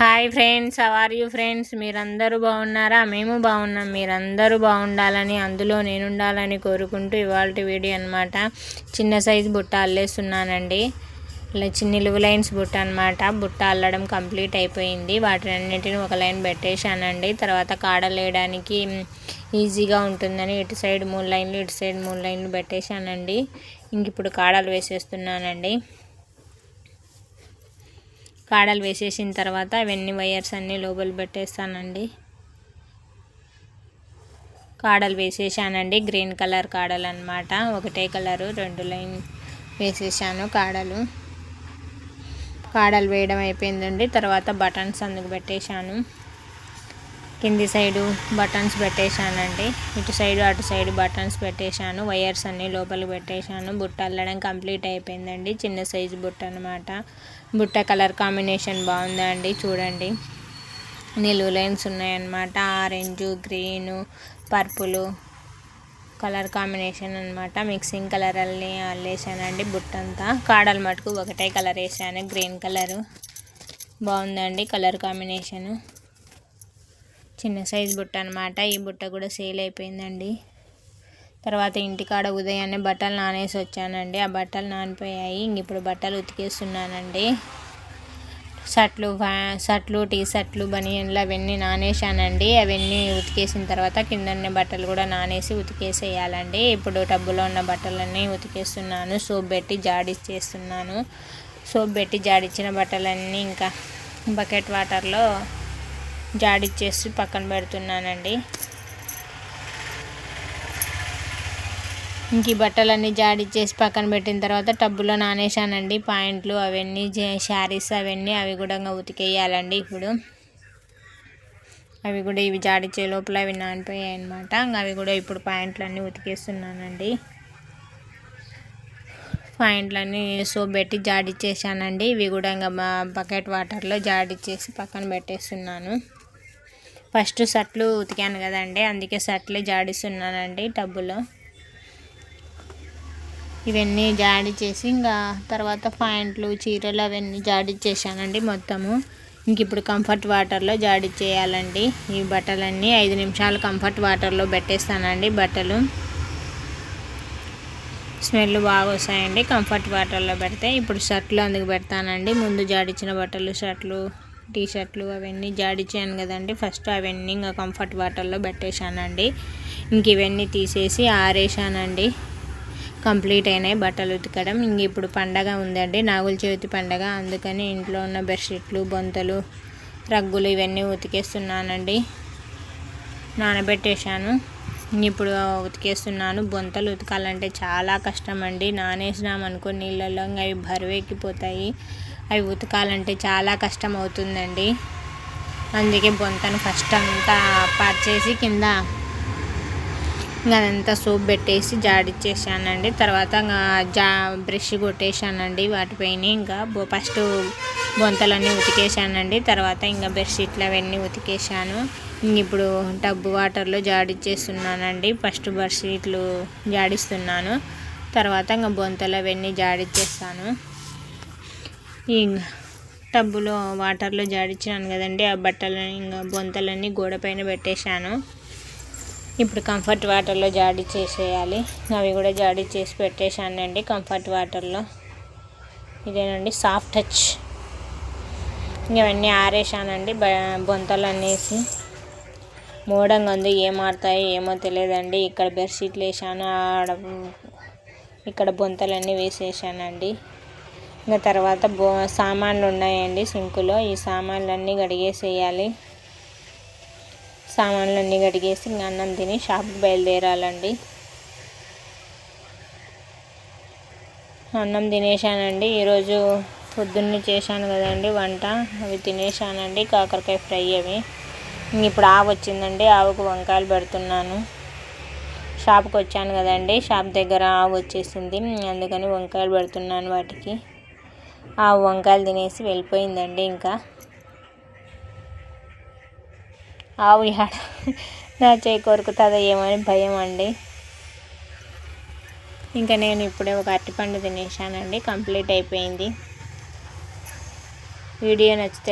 Hi friends, how are you friends? మీరందరూ బాగున్నారా? మేము బాగున్నాం. మీరందరూ బాగుండాలని, అందులో నేను ఉండాలని కోరుకుంటూ ఇవాళ వీడియో అనమాట. చిన్న సైజు బుట్ట అల్లేస్తున్నానండి. ఇలా నిలువు లైన్స్ బుట్ట అనమాట. బుట్ట అల్లడం కంప్లీట్ అయిపోయింది. వాటిని అన్నింటిని ఒక లైన్ పెట్టేశానండి. తర్వాత కాడలు వేయడానికి ఈజీగా ఉంటుందని ఇటు సైడ్ 3 లైన్లు, ఇటు సైడ్ 3 లైన్లు పెట్టేశానండి. ఇంక ఇప్పుడు కాడలు వేసేస్తున్నానండి. కాడలు వేసేసిన తర్వాత అవన్నీ వైర్స్ అన్నీ లోపల పెట్టేస్తానండి. కాడలు వేసేసానండి. గ్రీన్ కలర్ కాడలు అన్నమాట. ఒకటే కలరు 2 లైన్ వేసేసాను. కాడలు వేయడం అయిపోయిందండి. తర్వాత బటన్స్ అందుకు పెట్టేశాను. కింది సైడు బటన్స్ పెట్టేశానండి. ఇటు సైడు అటు సైడు బటన్స్ పెట్టేశాను. వైర్స్ అన్నీ లోపలికి పెట్టేశాను. బుట్ట అల్లడం కంప్లీట్ అయిపోయిందండి. చిన్న సైజు బుట్ట అనమాట. బుట్ట కలర్ కాంబినేషన్ బాగుందండి. చూడండి, నిలువు లైన్స్ ఉన్నాయన్నమాట. Orange, green, purple colour combination అనమాట. మిక్సింగ్ కలర్ అల్లేసానండి. బుట్టంతా కాడలు మటుకు ఒకటే కలర్ వేసాను, గ్రీన్ కలరు. బాగుందండి కలర్ కాంబినేషను. చిన్న సైజు బుట్ట అనమాట. ఈ బుట్ట కూడా సేల్ అయిపోయిందండి. తర్వాత ఇంటికాడ ఉదయాన్నే బట్టలు నానేసి వచ్చానండి. ఆ బట్టలు నానిపోయాయి. ఇప్పుడు బట్టలు ఉతికేస్తున్నానండి. షర్ట్లు, టీ షర్ట్లు, బనియన్లు అవన్నీ నానేసానండి. అవన్నీ ఉతికేసిన తర్వాత కిందన్న బట్టలు కూడా నానేసి ఉతికేసేయాలండి. ఇప్పుడు టబ్బులో ఉన్న బట్టలన్నీ ఉతికేస్తున్నాను. సోప్ పెట్టి జాడిచ్చేస్తున్నాను. సోప్ పెట్టి జాడిచ్చిన బట్టలన్నీ ఇంకా బకెట్ వాటర్లో జాడిచ్చేసి పక్కన పెడుతున్నానండి. ఇంక ఈ బట్టలన్నీ జాడిచ్చేసి పక్కన పెట్టిన తర్వాత టబ్బులో నానేసానండి. పాయింట్లు అవన్నీ, శారీస్ అవన్నీ అవి కూడా ఉతికేయాలండి. ఇప్పుడు అవి కూడా ఇవి జాడిచ్చే లోపల అవి నానిపోయాయి అన్నమాట. అవి కూడా ఇప్పుడు పాయింట్లన్నీ ఉతికేస్తున్నానండి. పాయింట్లన్నీ సోప్ పెట్టి జాడిచ్చేసానండి. ఇవి కూడా ఇంకా బకెట్ వాటర్లో జాడిచ్చేసి పక్కన పెట్టేస్తున్నాను. ఫస్ట్ షర్ట్లు ఉతికాను కదండి, అందుకే షర్ట్లే జాడిస్తున్నానండి టబ్బులో. ఇవన్నీ జాడిచ్చేసి ఇంకా తర్వాత పాయింట్లు, చీరలు అవన్నీ జాడిచ్చేసానండి మొత్తము. ఇంక ఇప్పుడు కంఫర్ట్ వాటర్లో జాడిచ్చేయాలండి. ఈ బట్టలన్నీ 5 నిమిషాలు కంఫర్ట్ వాటర్లో పెట్టేస్తానండి. బట్టలు స్మెల్ బాగా వస్తాయండి కంఫర్ట్ వాటర్లో పెడితే. ఇప్పుడు షర్ట్లు అందుకు పెడతానండి. ముందు జాడిచ్చిన బట్టలు, షర్ట్లు, టీ షర్ట్లు అవన్నీ జాడిచ్చాను కదండి. ఫస్ట్ అవన్నీ ఇంకా కంఫర్ట్ వాటర్లో పెట్టేశానండి. ఇంక ఇవన్నీ తీసేసి ఆరేసానండి. కంప్లీట్ అయినాయి బట్టలు ఉతకడం. ఇంక ఇప్పుడు పండగ ఉందండి, నాగుల చవితి పండగ. అందుకని ఇంట్లో ఉన్న బెడ్షీట్లు, బొంతలు, రగ్గులు ఇవన్నీ ఉతికేస్తున్నానండి. నానబెట్టేశాను. ఇప్పుడు ఉతికేస్తున్నాను. బొంతలు ఉతకాలంటే చాలా కష్టం అండి. నానేసినామనుకో నీళ్ళల్లో అవి బరువెక్కిపోతాయి. అవి ఉతకాలంటే చాలా కష్టం అవుతుందండి. అందుకే బొంతను ఫస్ట్ అంతా పరిచేసి కింద అదంతా సోప్ పెట్టేసి జాడిచ్చేసానండి. తర్వాత బ్రష్ కొట్టేశానండి వాటిపైన. ఇంకా ఫస్ట్ బొంతలన్నీ ఉతికేసానండి. తర్వాత ఇంకా బెడ్షీట్లు అవన్నీ ఉతికేసాను. ఇప్పుడు టబ్బు వాటర్లో జాడిచ్చేస్తున్నానండి. ఫస్ట్ బెడ్షీట్లు జాడిస్తున్నాను, తర్వాత ఇంకా బొంతలు అవన్నీ జాడిచ్చేస్తాను. ఈ టబ్బులో వాటర్లో జాడిచ్చాను కదండి, ఆ బట్టలని ఇంకా బొంతలన్నీ గోడ పైన పెట్టేశాను. ఇప్పుడు కంఫర్ట్ వాటర్లో జాడిచ్చేసేయాలి. అవి కూడా జాడిచ్చేసి పెట్టేశానండి కంఫర్ట్ వాటర్లో. ఇదేనండి సాఫ్ట్ టచ్. ఇవన్నీ ఆరేసానండి. బొంతలు అనేసి మోడంగా ఉంది. ఏం ఆడతాయో ఏమో తెలియదండి. ఇక్కడ బెడ్షీట్లు వేసాను, ఇక్కడ బొంతలన్నీ వేసేసానండి. ఇంకా తర్వాత సామాన్లు ఉన్నాయండి సింకులో. ఈ సామాన్లన్నీ కడిగేసేయాలి. సామాన్లన్నీ కడిగేసి ఇంకా అన్నం తిని షాప్కి బయలుదేరాలండి. అన్నం తినేసానండి. ఈరోజు పొద్దున్నే చేశాను కదండి వంట, అవి తినేసానండి. కాకరకాయ ఫ్రై అవి. ఇప్పుడు ఆవు వచ్చిందండి, ఆవుకు వంకాయలు పెడుతున్నాను. షాప్కి వచ్చాను కదండి, షాప్ దగ్గర ఆవు వచ్చేసింది, అందుకని వంకాయలు పెడుతున్నాను వాటికి. ఆవు వంకాయలు తినేసి వెళ్ళిపోయిందండి. ఇంకా ఆవు నా చేయి కొరుకుతుందో ఏమని భయం అండి. ఇంకా నేను ఇప్పుడే ఒక అరటిపండు తినేసానండి. కంప్లీట్ అయిపోయింది. వీడియో నచ్చితే